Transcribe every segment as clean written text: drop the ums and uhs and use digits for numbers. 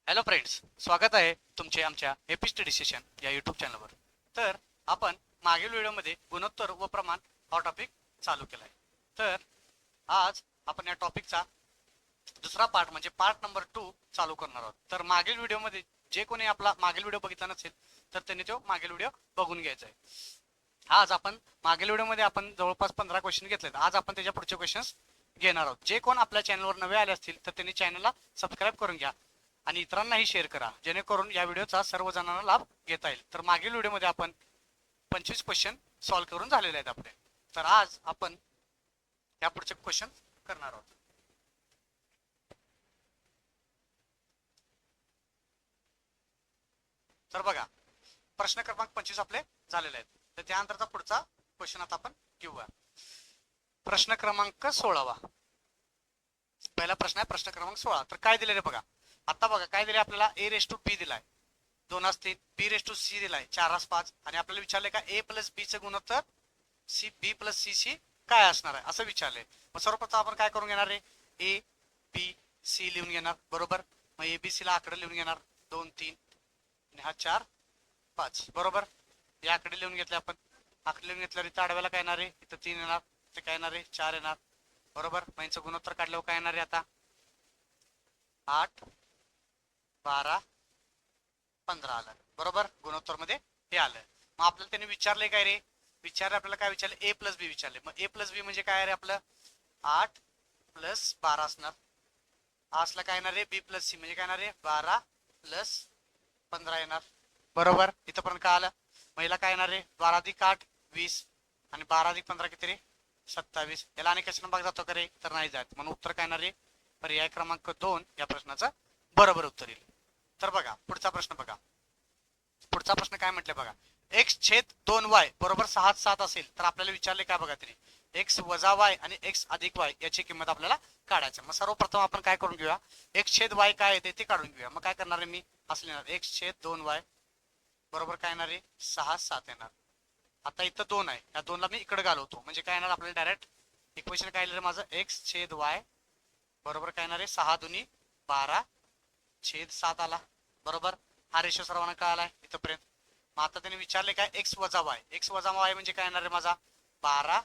Hello friends, स्वागत आहे तुमचे आमच्या एपी स्टडी सेशन या यूट्यूब चॅनलवर. तर आपण मागील व्हिडिओमध्ये गुणोत्तर व प्रमाण हा टॉपिक चालू केला आहे. तर आज आपण या टॉपिकचा दुसरा पार्ट म्हणजे पार्ट नंबर 2 चालू करणार आहोत. तर मागील व्हिडिओमध्ये जे कोणी आपला मागील व्हिडिओ बघितला नसेल तर त्यांनी तो मागील व्हिडिओ बघून घ्यायचा आहे. आज आपण मागील व्हिडिओमध्ये आपण जवळपास 15 क्वेश्चन घेतलेत. आज आपण त्याच्या पुढचे क्वेश्चन्स घेणार आहोत. जे कोण आपल्या चॅनलवर नवे आले असतील तर त्यांनी चॅनलला सबस्क्राईब करून घ्या आणि इतरांनाही शेअर करा, जेणेकरून या व्हिडिओचा सर्व जणांना लाभ घेता येईल. तर मागील व्हिडिओमध्ये आपण 25 क्वेश्चन सॉल्व्ह करून झालेले आहेत आपले. तर आज आपण या पुढचे क्वेश्चन करणार आहोत. तर बघा, प्रश्न क्रमांक 25 आपले झालेले आहेत. तर त्यानंतरचा पुढचा क्वेश्चन आता आपण घेऊया. प्रश्न क्रमांक 16. पहिला प्रश्न आहे प्रश्न क्रमांक 16. तर काय दिलेले बघा. आता बघा काय दिले आपल्याला. ए रेस टू बी दिलाय 2:3, बी रेस टू सी दिलाय 4:5 आणि आपल्याला विचारले का ए प्लस बी चे गुणोत्तर C B plus C C काय असणार आहे असं विचारले. मग सर्वप्रथम आपण काय करून घेणार आहे, ए बी सी लिहून घेणार. बरोबर. मग ए बी सी ला आकडे लिहून घेणार 2 3 आणि हा 4 5. बरोबर. या आकडे लिहून घेतले आपण. आकडे लिहून घेतल्यावर इथं आडव्याला काय येणार आहे, इथं 3 येणार, इथं काय येणार आहे 4 येणार. बरोबर. मग यांचं गुणोत्तर काढल्यावर काय येणार आहे आता 8 12 15 आलं. बरोबर. गुणोत्तर मध्ये हे आलं. मग आपल्याला त्यांनी विचारले काय रे, विचारले आपल्याला काय विचारले, ए प्लस बी विचारले. मग ए प्लस बी म्हणजे काय रे आपलं 8 प्लस 12 असणार. असला काय येणार रे बी प्लस सी म्हणजे काय येणार रे 12 प्लस 15 येणार. बरोबर. इथंपर्यंत काय आलं. महिला काय येणार रे 12 अधिक 8 20 आणि 12 अधिक 15 किती रे 27. याला आणि कशाने भाग जातो का रे, तर नाही जात. म्हणून उत्तर काय येणार रे पर्याय क्रमांक 2 या प्रश्नाचं बरोबर उत्तर येईल. तर बघा पुढचा प्रश्न बघा. पुढचा प्रश्न काय म्हटलं बघा. x छेद 2y बरोबर 6 7 असेल तर आपल्याला विचारले काय बघा तरी, x वजा y आणि x अधिक y याची किंमत आपल्याला काढायचं. मग सर्वप्रथम आपण काय करून घेऊया, x छेद y काय येते ते काढून घेऊया. मग काय करणार आहे मी असं लिहिणार x छेद 2y बरोबर काय येणार आहे 6 7 येणार. आता इथं 2 आहे, या 2 ला मी इकडे घालवतो म्हणजे काय येणार आपल्याला डायरेक्ट इक्वेशन काय लिहिलं माझं x छेद y बरोबर काय येणार आहे 6 दुनी 12 छेद 7 आला. बरोबर. हा रेशो सर्वांना कळालाय इथपर्यंत. मग आता त्यांनी विचारले काय x वजा y. x वजा y म्हणजे काय येणार आहे माझा 12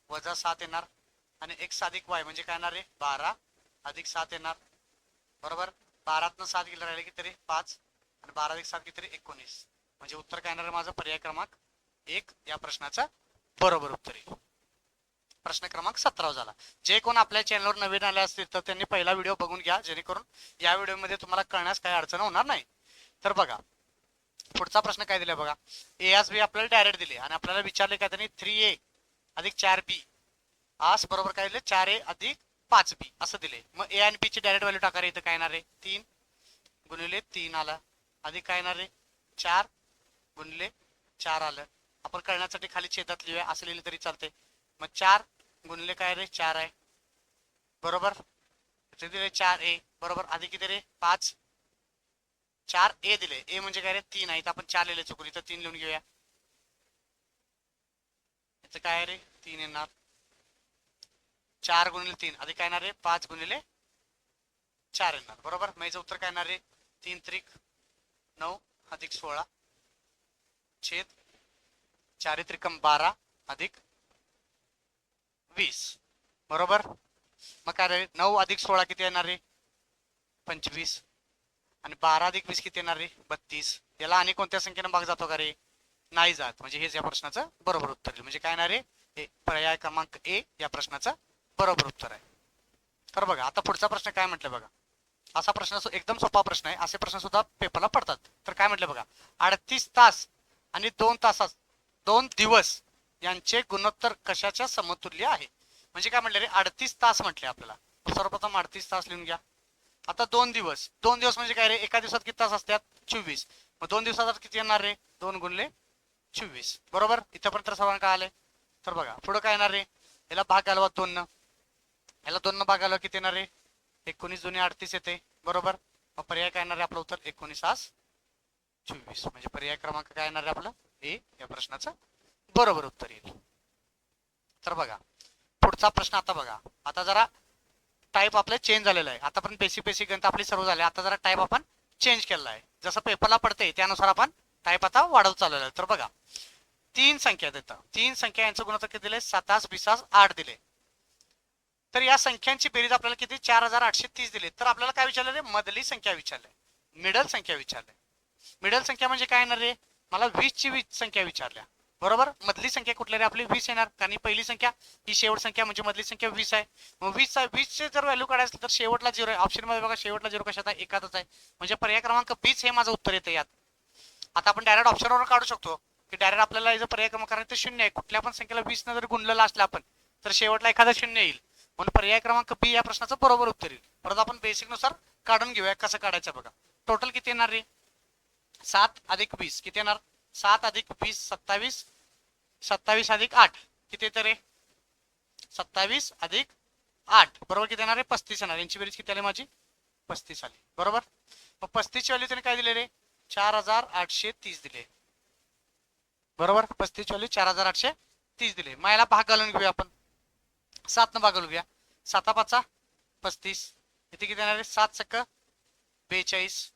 वजा 7 येणार आणि x अधिक y म्हणजे काय येणार आहे 12 अधिक 7 येणार. बरोबर. 12 7 गेलं राहिले की तरी 5 आणि 12 अधिक 7 किती तरी 19. म्हणजे उत्तर काय येणार आहे माझं पर्याय क्रमांक 1 या प्रश्नाचं बरोबर उत्तर येईल. प्रश्न क्रमांक 17 झाला. जे कोण आपल्या चॅनलवर नवीन आले असतील तर त्यांनी पहिला व्हिडिओ बघून घ्या, जेणेकरून या व्हिडिओमध्ये तुम्हाला कळण्यास काही अडचण होणार नाही. तर बघा पुढचा प्रश्न काय दिलाय बघा. ए एस बी आपल्याला डायरेक्ट दिले आणि आपल्याला विचारले काय त्यांनी 3a अधिक 4b आस बरोबर काय दिले 4a अधिक 5b असं दिले. मग ए आणि बी ची डायरेक्ट व्हॅल्यू टाका. इथं काय येणार आहे 3 गुणिले 3 आला अधिक काय येणार आहे 4 गुणिले 4 आलं. आपण कळण्यासाठी खाली छेदात लिहूया, असं लिहिले तरी चालते. मग 4 गुणिले काय रे 4 आहे. बरोबर. इथे दिले 4a बरोबर अधिक किती रे 5 4a दिले. ए म्हणजे काय रे 3 आहे, आपण 4 लिहिले चुकून, इथं 3 लिहून घेऊया. इथं काय रे 3 येणार. 4 गुणिले 3 अधिक काय येणार रे 5 गुणिले 4 येणार. बरोबर. मग याचं उत्तर काय येणार रे 3 त्रिक 9 अधिक 16 छेद 4 त्रिकम 12 अधिक 20. बरोबर. मग काय रे 9 अधिक 16 किती येणार रे 25 आणि 12 अधिक 20 किती येणार रे 32. याला आणि कोणत्या संख्येने भाग जातो का रे, नाही जात. म्हणजे हेच या प्रश्नाचं बरोबर उत्तर आहे. म्हणजे काय येणार रे पर्याय क्रमांक ए या प्रश्नाचं बरोबर उत्तर आहे. तर बघा आता पुढचा प्रश्न काय म्हटलं बघा. असा प्रश्न एकदम सोपा प्रश्न आहे, असे प्रश्न सुद्धा पेपरला पडतात. तर काय म्हटलं बघा, 38 तास आणि 2 तासात 2 दिवस यांचे गुणोत्तर कशाच्या समतुल्य आहे. म्हणजे काय म्हटलं रे 38 तास म्हटले आपल्याला. सर्वप्रथम 38 तास लिहून घ्या. आता 2 दिवस म्हणजे काय रे एका दिवसात किती तास असतात 24. मग 2 दिवसात किती येणार रे 2 गुणले 24. बरोबर. इथंपर्यंत सर्वांना काय आलंय. तर बघा पुढे काय येणार रे, याला भाग घालवा 2 न, याला 2 न भाग घालवा किती येणार रे 19 जुने 38 येते. बरोबर. मग पर्याय काय येणार रे आपलं उत्तर 19 तास 24. म्हणजे पर्याय क्रमांक काय येणार रे आपलं ए या प्रश्नाचं बरोबर उत्तर येईल. तर बघा पुढचा प्रश्न आता बघा. आता जरा टाईप आपले चेंज झालेला आहे. आता पण बेसिक गणित आपली सर्व झाले. आता जरा टाईप आपण चेंज केलेला आहे, जसं पेपरला पडते त्यानुसार आपण टाईप आता वाढवत चाललेला आहे. तर बघा 3 संख्या देतात, 3 संख्या यांचं गुणोत्तर किती दिले 7 20 8 दिले. तर या संख्यांची बेरीज आपल्याला किती 4830 दिली. तर आपल्याला काय विचारलं रे, मधली संख्या विचारली, मिडल संख्या विचारली. मिडल संख्या म्हणजे काय येणार रे, मला 20 ची संख्या विचारल्या बरोबर. मधली संख्या कुठल्या रे, आपली 20 येणार, कारण पहिली संख्या ही शेवट संख्या म्हणजे मधली संख्या 20 आहे. मग 20 चे जर व्हॅल्यू काढायचं तर शेवटला 0 आहे. ऑप्शन मध्ये बघा शेवटला 0 कशात आहे, एकातच आहे, म्हणजे पर्याय क्रमांक 20 हे माझं उत्तर येतं यात. आता आपण डायरेक्ट ऑप्शनवर काढू शकतो की डायरेक्ट आपल्याला जर पर्याय क्रमांक करायचं 0 आहे, कुठल्या पण संख्येला 20 न जर गुणलेलं असलं आपण तर शेवटला एखादा 0 येईल, म्हणून पर्याय क्रमांक बी या प्रश्नाचं बरोबर उत्तर येईल. परत आपण बेसिक नुसार काढून घेऊया कसं काढायचं बघा. टोटल किती येणार रे, 7 अधिक 20 किती येणार, 7 अधिक 20 27, 27 अधिक 8 किती येतं रे, 27 अधिक 8 बरोबर किती येणार रे, 35 येणार. यांची बेरीज किती आली माझी, 35 आली बरोबर. मग 35 ची व्हॅल्यू त्याने काय दिले रे, 4830 दिले बरोबर. 35 ची व्हॅल्यू 4830 दिले. मग याला भाग घालून घेऊया आपण, 7 न भाग घालून घ्या, 7 5 35 इथे किती येणार रे, 7 चक्क 42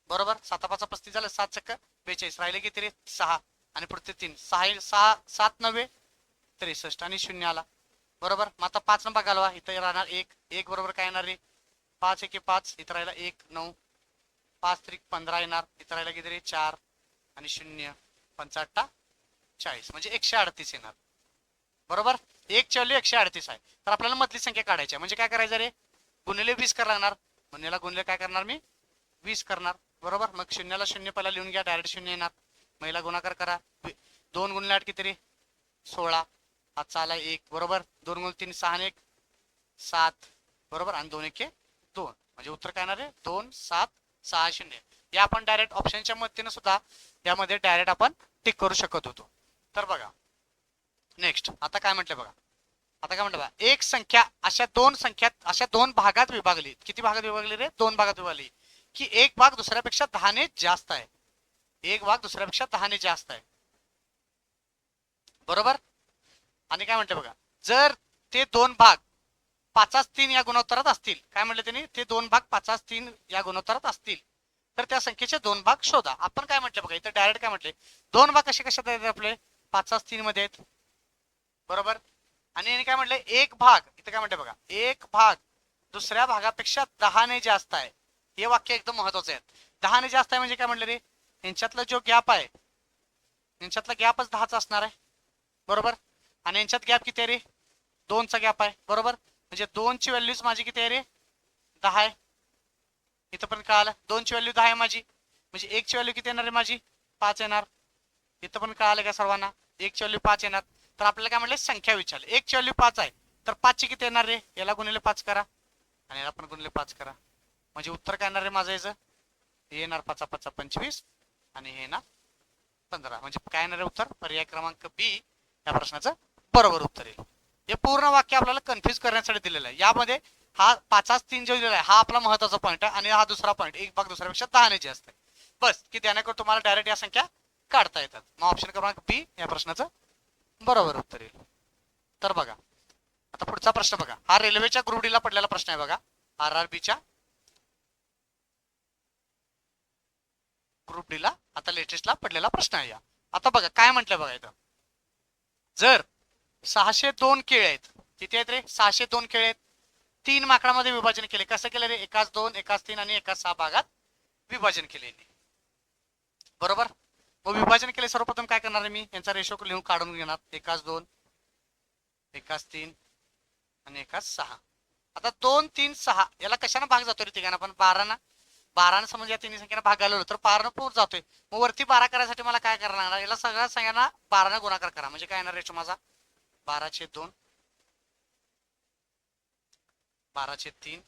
बरोबर. 7 5 35 झालं, 7 चक्क 42 राहिले किती रे 6 आणि पुढचे 3 6 6 7 9 63 आणि 0 आला बरोबर. मग आता 5 न भाग घालवा, इथं राहणार 1 1 बरोबर काय येणार रे, 5 1 5 इथं राहिला 1 9 5 3 15 येणार, इथं राहिला किती रे 4 आणि 0 5 8 40 म्हणजे 138 येणार बरोबर. 1 ची व्हॅल्यू 138 आहे. तर आपल्याला मधली संख्या काढायची आहे, म्हणजे काय करायचं रे, गुणिले 20 करायला लागणार, म्हणून गुणिले काय करणार मी 20 करणार बरोबर. मग 0 ला 0 पहिला लिहून घ्या, डायरेक्ट 0 येणार. महिला गुणाकार करा, 2 गुणिले 8 किती रे 16, हातचा आला 1 बरोबर. 2 गुणिले 3 6 आणि 1 7 बरोबर, आणि 2 1 2 म्हणजे उत्तर काय येणार आहे 2 7 6 0. या आपण डायरेक्ट ऑप्शनच्या मदतीने सुद्धा यामध्ये डायरेक्ट आपण टिक करू शकत होतो. तर बघा नेक्स्ट आता काय म्हटलं बघा, आता काय म्हटलं बघा, एक संख्या अशा दोन भागात विभागली, किती भागात विभागली रे, 2 भागात विभागली की एक भाग दुसऱ्यापेक्षा 10 ने जास्त आहे, एक भाग दुसऱ्यापेक्षा 10 ने जास्त आहे बरोबर. आणि काय म्हटलं बघा, जर ते 2 भाग 5/3 या गुणोत्तरात असतील, काय म्हटलं त्यांनी, ते 2 भाग 5/3 या गुणोत्तरात असतील तर त्या संख्येचे 2 भाग शोधा. आपण काय म्हटलं बघा, इथं डायरेक्ट काय म्हटले, 2 भाग कसे कशात आहेत आपले 5/3 मध्ये आहेत बरोबर. आणि यांनी काय म्हटलं, एक भाग इथं काय म्हटलं बघा, एक भाग दुसऱ्या भागापेक्षा 10 ने जास्त आहे. हे वाक्य एकदम महत्वाचं आहे. 10 ने जास्त आहे म्हणजे काय म्हटलं रे, यांच्यातला जो गॅप आहे यांच्यातला गॅपच 10चा असणार आहे बरोबर. आणि यांच्यात गॅप किती आहे रे, 2चा गॅप आहे बरोबर. म्हणजे 2 ची व्हॅल्यूज माझी किती आहे रे 10 आहे. इथं पण कळालं 2 ची व्हॅल्यू 10 आहे माझी, म्हणजे 1 ची व्हॅल्यू किती येणार आहे माझी 5 येणार. इथं पण कळालं का सर्वांना, 1 ची व्हॅल्यू 5 येणार. तर आपल्याला काय म्हटलं, संख्या विचारली, 1 ची व्हॅल्यू 5 आहे तर 5 ची किती येणार रे, याला गुणिले 5 करा आणि याला पण गुणिले 5 करा, म्हणजे उत्तर काय येणार रे माझं याचं, हे येणार 5 5 25 आणि हे येणार 15, म्हणजे काय येणार आहे उत्तर, पर्याय क्रमांक बी या प्रश्नाचं बरोबर उत्तर येईल. हे पूर्ण वाक्य आपल्याला कन्फ्युज करण्यासाठी दिलेलं आहे. यामध्ये हा 5/3 जो दिलेला आहे हा आपला महत्वाचा पॉईंट आहे, आणि हा दुसरा पॉईंट, एक भाग दुसऱ्यापेक्षा 10 ने जास्त आहे बस, की त्याने तुम्हाला डायरेक्ट या संख्या काढता येतात. मग ऑप्शन क्रमांक बी या प्रश्नाचं बरोबर उत्तर येईल. तर बघा आता पुढचा प्रश्न बघा, हा रेल्वेच्या ग्रुप डी ला पडलेला प्रश्न आहे बघा, RRBच्या ग्रुप डी ला आता लेटेस्टला पडलेला प्रश्न आहे. आता बघा काय म्हटलं बघा, इथं जर 602 केळे आहेत, किती आहेत रे 602 केळे आहेत, 3 माकडामध्ये विभाजन केले, कसं केलं रे, एकाच 2 एकाच 3 आणि एकाच 6 भागात विभाजन केले बरोबर. मग विभाजन केले, सर्वप्रथम काय करणार आहे मी, यांचा रेशो लिहून काढून घेणार, एकाच 2 एकाच 3 आणि एकाच 6. आता 2 3 6 याला कशाने भाग जातो रे तिघांना, पण 12 समज या तिन्ही संख्येला भाग घालवलं तर 12 पूर्ण जातोय. मग वरती 12 करायसाठी मला काय करायला लागणार, याला सगळ्या संख्यांना 12 ने गुणाकार करा, म्हणजे काय येणार रेशो माझा 12/2 12/3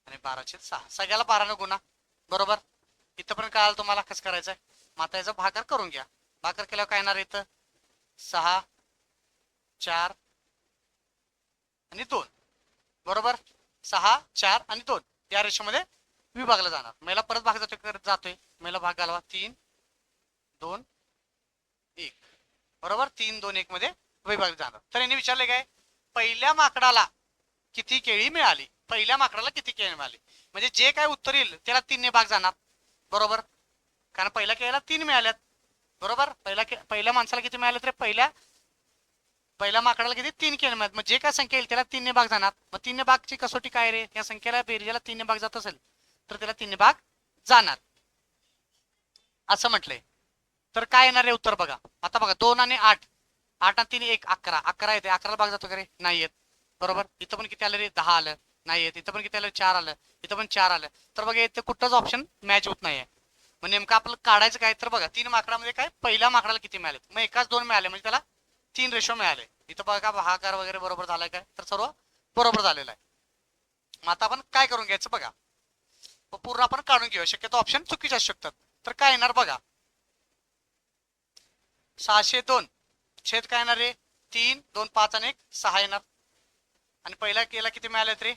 आणि 12/6, सगळ्याला 12 ने गुणा बरोबर. इथं पण कळालं तुम्हाला कसं करायचंय, माता याचा भागाकार करून घ्या, भागाकार केल्यावर काय येणार, इथं 6 4 आणि 2 बरोबर, 6 4 आणि 2 या रेशोमध्ये विभागला जाणार. महिला परत भाग जातोय महिला भाग घालवा, 3 2 1 बरोबर, 3 2 1 मध्ये विभागले जाणार. तर यांनी विचारले काय, पहिल्या माकडाला किती केळी मिळाली, पहिल्या माकडाला किती केळी मिळाली, म्हणजे जे काय उत्तर येईल त्याला 3 ने भाग जाणार, बरोबर, कारण पहिल्या केळीला 3 मिळाल्यात, बरोबर. पहिल्या माणसाला किती मिळाले रे, पहिल्या माकडाला किती 3 केळी मिळाल्यात, मग जे काय संख्या येईल त्याला 3 ने भाग जाणार. मग 3 ने भागची कसोटी काय रे, या संख्येला बेरजेला 3 ने भाग जात असेल तर त्याला 3 ने भाग जाणार असं म्हटलंय. तर काय येणार आहे उत्तर बघा. आता बघा 2 आणि 8, 8 आणि 3 1 11, 11 येते, 11ला भाग जातो का रे, नाही येत, बरोबर. इथं पण किती आलं रे, 10 आलं, नाही येत. इथं पण किती आलं, 4 आलं, इथं पण 4 आलं. तर बघा इथं कुठलाच ऑप्शन मॅच होत नाहीये. मग नेमकं आपलं काढायचं काय, तर बघा 3 माकडामध्ये काय पहिल्या माकडाला किती मिळाले, मग एकाच 2 मिळाले म्हणजे त्याला 3 रेशो मिळाले. इथं बघा भागाकार वगैरे बरोबर झालाय काय, तर सर्व बरोबर झालेलं आहे. मग आता आपण काय करून घ्यायचं बघा, पूर्ण आपण काढून घेऊया, शक्यतो ऑप्शन चुकीचे असू शकतात. तर काय येणार बघा, 602 छेद काय येणार रे, 3 2 5 आणि 1 6 येणार. आणि पहिला केला किती मिळाल्यात रे,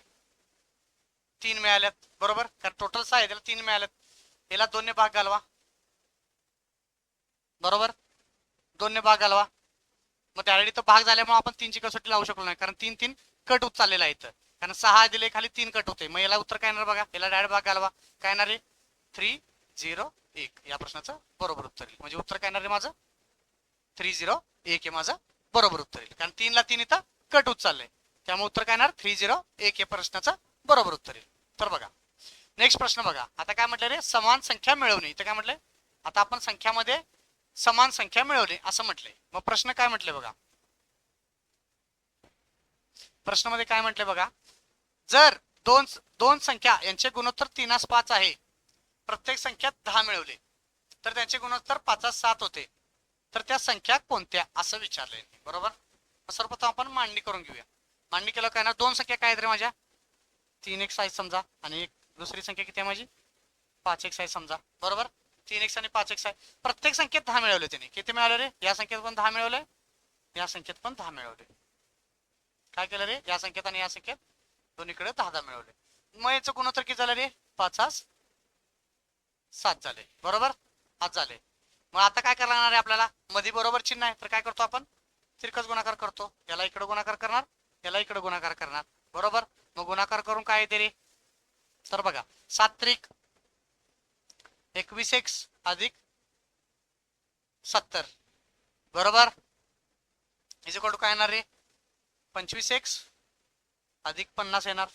3 मिळाल्यात, बरोबर, कारण टोटल 6 आहे त्याला 3 मिळाल्यात. याला 2 ने भाग घालवा, बरोबर, 2 ने भाग घालवा. मग त्यावेळी तो भाग झाल्यामुळे आपण 3 ची कसोटी लावू शकलो नाही, कारण 3 3 कट होत चाललेला आहे इथं, कारण 6 दिले खाली 3 कट होते. मग याला उत्तर काय येणार बघा, याला डायरेक्ट भाग घालवा, काय येणार रे 301, या प्रश्नाचं बरोबर उत्तर येईल. म्हणजे उत्तर काय येणार रे माझं 301 हे माझं बरोबर उत्तर येईल, कारण 3 ला 3 इथं कट होत चाललंय, त्यामुळे उत्तर काय येणार 301 हे प्रश्नाचं बरोबर उत्तर येईल. तर बघा नेक्स्ट प्रश्न बघा. आता काय म्हटलं रे, समान संख्या मिळवणे. इथं काय म्हटलंय, आता आपण संख्यामध्ये समान संख्या मिळवणे असं म्हटलंय. मग प्रश्न काय म्हटले बघा, प्रश्नामध्ये काय म्हटलंय बघा, जर दोन संख्या यांचे गुणोत्तर 3:5 आहे, प्रत्येक संख्यात 10 मिळवले तर त्यांचे गुणोत्तर 5:7 होते, तर त्या संख्या कोणत्या असं विचारलंय, बरोबर. सर्वप्रथम आपण मांडणी करून घेऊया. मांडणी केलं काय ना, दोन संख्या काय आहेत रे माझ्या, 3x आहे समजा, आणि एक दुसरी संख्या किती आहे माझी 5x आहे समजा, बरोबर. 3x आणि 5x आहे, प्रत्येक संख्येत 10 मिळवले त्याने. किती मिळाले रे, या संख्येत पण 10 मिळवले, या संख्येत पण 10 मिळवले. काय केलं रे, या संख्येत आणि या संख्येत दोन्हीकडे 10 मिळवले. मग याचं गुणोत्तर किती झालं रे, 5:7 झाले, बरोबर, 5 झाले. मग आता काय करायला लागणार आहे आपल्याला, मध्ये बरोबर चिन्ह आहे तर काय करतो आपण, तिरकस गुणाकार करतो. याला इकडे गुणाकार करणार, याला इकडे गुणाकार करणार, बरोबर. मग गुणाकार करून काय येते रे, तर बघा 7 त्रिक 21x अधिक 70, बरोबर, इज इक्वल टू काय येणार रे 25x अधिक 50 येणार.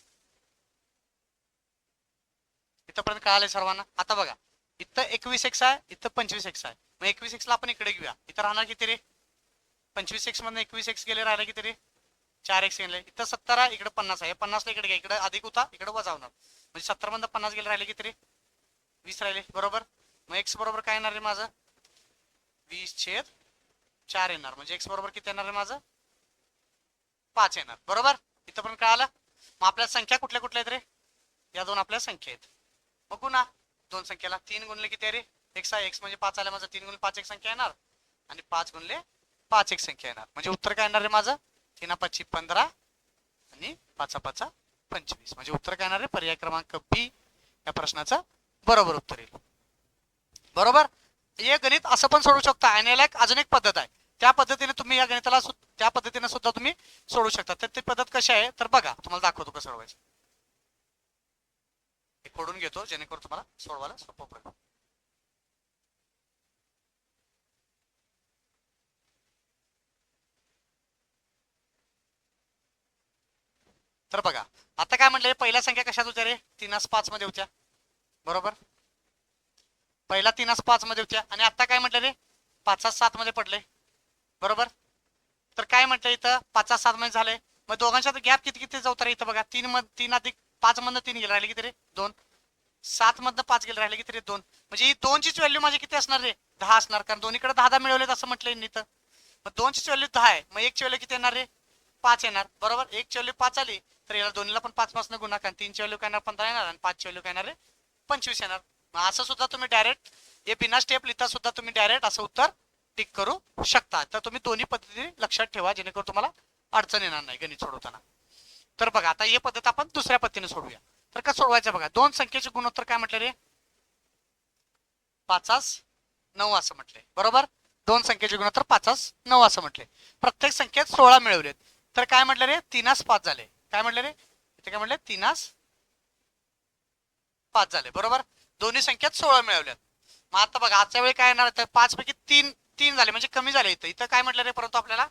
इथपर्यंत कळालंय सर्वांना. आता बघा इथं 21x आहे, इथं 25x आहे, मग 21x ला आपण इकडे घेऊया. इथं राहणार किती रे, 25x मधून 21x गेले, राहिले किती रे 4x गेले. इथं 70 आहे, इकडे 50 आहे, 50 ला इकडे घ्या, इकडे अधिक होता इकडे वजा होणार, म्हणजे 70 मधून 50 गेले, राहिले किती रे 20 राहिले, बरोबर. मग x बरोबर काय येणार रे माझं 20/4 येणार, म्हणजे x बरोबर किती येणार रे माझं 5 येणार, बरोबर. इथं पण कळालं. मग आपल्या संख्या कुठल्या कुठल्या आहेत रे, या दोन आपल्या संख्या आहेत. मग गुणा दोन संख्येला, 3 गुणले किती रे x आहे, x म्हणजे 5 आलं माझं, 3 गुणले 5 एक संख्या येणार, आणि 5 गुणले 5 एक संख्या येणार, म्हणजे उत्तर काय येणार रे माझं 3×5 = 15 आणि 5×5 = 25, म्हणजे उत्तर काय येणार रे पर्याय क्रमांक बी या प्रश्नाचं बरोबर उत्तर येईल, बरोबर. हे गणित असं पण सोडू शकता, आणि याला अजून एक पद्धत आहे, त्या पद्धतीने तुम्ही या गणिताला त्या पद्धतीने सुद्धा तुम्ही सोडू शकता. तर ती पद्धत कशी आहे तर बघा, तुम्हाला दाखवतो कसं सोडवायचं. खोडून घेतो जेणेकरून तुम्हाला सोडवायला सोपं पडेल. तर बघा आता काय म्हटलं, पहिल्या संख्या कशात होत्या रे 3:5 मध्ये होत्या, बरोबर. पहिला 3:5 मध्ये होत्या, आणि आता काय म्हटलं रे 5:7 मध्ये पडले, बरोबर. तर काय म्हटलं इथं 5:7 मध्ये झाले. मग दोघांच्या गॅप किती किती जाऊ तर इथं बघा 3 अधिक 5 मधनं 3 गेले, राहिले किती रे 2, 7 मधनं 5 गेले, राहिले किती रे 2, म्हणजे ही 2 चीच व्हॅल्यू माझी किती असणार रे 10 असणार, कारण दोन्हीकडे 10 मिळवलेत असं म्हटलंय इथं. मग 2 चीच व्हॅल्यू 10 आहे, मग 1 ची व्हॅल्यू किती येणार रे 5 येणार, बरोबर. 1 ची व्हॅल्यू 5 आली तर याला दोन्हीला पण 5 पासून गुणा, कारण 3 ची व्हॅल्यू काय येणार 15 येणार, आणि 5 ची व्हॅल्यू काय येणार रे 25 येणार. मग असं सुद्धा तुम्ही डायरेक्ट हे बिना स्टेप लिहिता सुद्धा तुम्ही डायरेक्ट असं उत्तर टिक करू शकता. तर तुम्ही दोन्ही पद्धती लक्षात ठेवा, जेणेकरून तुम्हाला अडचण येणार नाही गणित सोडवताना. तर बघा आता ही पद्धत आपण दुसऱ्या पद्धतीने सोडूया. तर कसं सोडवायचं बघा, दोन संख्येचे गुणोत्तर काय म्हटले रे 5:9 असं म्हटले, बरोबर. दोन संख्येचे गुणोत्तर 5:9 असं म्हटले. प्रत्येक संख्येत 16 मिळवलेत, तर काय म्हटलं रे 3:5 झाले. काय म्हटलं रे इथे काय म्हटले 3-5 झाले बरोबर. दोन्ही संख्यात 16 मिळवल्यात. मग आता बघा आजच्या वेळी काय येणार तर 5 पैकी 3 झाले म्हणजे कमी झाले. इथं इथं काय म्हटलं रे परंतु आपल्याला